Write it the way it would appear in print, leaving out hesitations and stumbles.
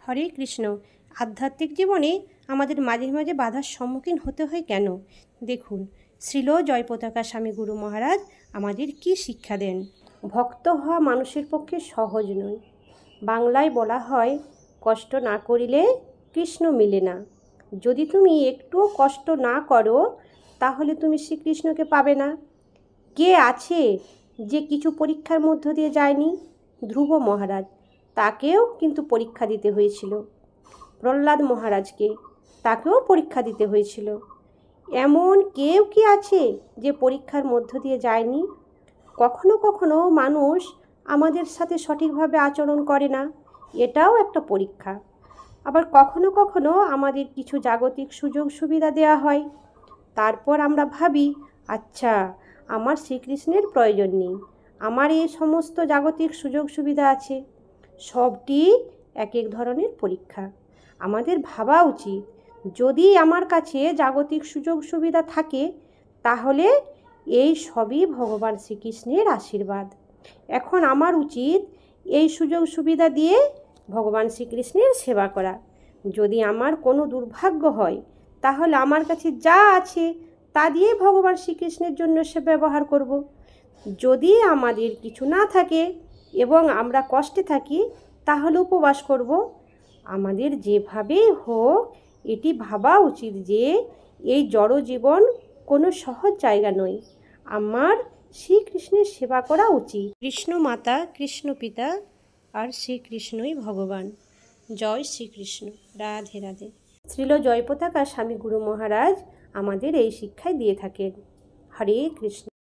হরে কৃষ্ণ। আধ্যাত্মিক জীবনে আমাদের মাঝে মাঝে বাধার সম্মুখীন হতে হয় কেন? দেখুন, শ্রীল জয়পতাকা স্বামী গুরু মহারাজ আমাদের কি শিক্ষা দেন। ভক্ত হওয়া মানুষের পক্ষে সহজ নয়। বাংলায় বলা হয়, কষ্ট না করিলে কৃষ্ণ মিলে না। যদি তুমি একটুও কষ্ট না করো তাহলে তুমি শ্রীকৃষ্ণকে পাবে না। কে আছে যে কিছু পরীক্ষার মধ্য দিয়ে যায়নি? ধ্রুব মহারাজ, তাকেও কিন্তু পরীক্ষা দিতে হয়েছিল। প্রহ্লাদ মহারাজকে, তাকেও পরীক্ষা দিতে হয়েছিল। এমন কেউ কি আছে যে পরীক্ষার মধ্য দিয়ে যায়নি? কখনো কখনো মানুষ আমাদের সাথে সঠিকভাবে আচরণ করে না, এটাও একটা পরীক্ষা। আবার কখনো কখনো আমাদের কিছু জাগতিক সুযোগ সুবিধা দেওয়া হয়, তারপর আমরা ভাবি, আচ্ছা, আমার শ্রীকৃষ্ণের প্রয়োজন নেই, আমার এই সমস্ত জাগতিক সুযোগ সুবিধা আছে। সবটি এক এক ধরনের পরীক্ষা। আমাদের ভাবা উচিত, যদি আমার কাছে জাগতিক সুযোগ সুবিধা থাকে তাহলে এই সবই ভগবান শ্রীকৃষ্ণের আশীর্বাদ। এখন আমার উচিত এই সুযোগ সুবিধা দিয়ে ভগবান শ্রীকৃষ্ণের সেবা করা। যদি আমার কোনো দুর্ভাগ্য হয় তাহলে আমার কাছে যা আছে তা দিয়ে ভগবান শ্রীকৃষ্ণের জন্য সে ব্যবহার করব। যদি আমাদের কিছু না থাকে এবং আমরা কষ্টে থাকি তাহলে উপবাস করব। আমাদের যেভাবেই হোক এটি ভাবা উচিত যে এই জড় জীবন কোনো সহজ জায়গা নয়, আমার শ্রীকৃষ্ণের সেবা করা উচিত। কৃষ্ণ মাতা, কৃষ্ণ পিতা আর শ্রীকৃষ্ণই ভগবান। জয় শ্রীকৃষ্ণ। রাধে রাধে। শ্রীল জয়পতাকা স্বামী গুরু মহারাজ আমাদের এই শিক্ষাই দিয়ে থাকেন। হরে কৃষ্ণ।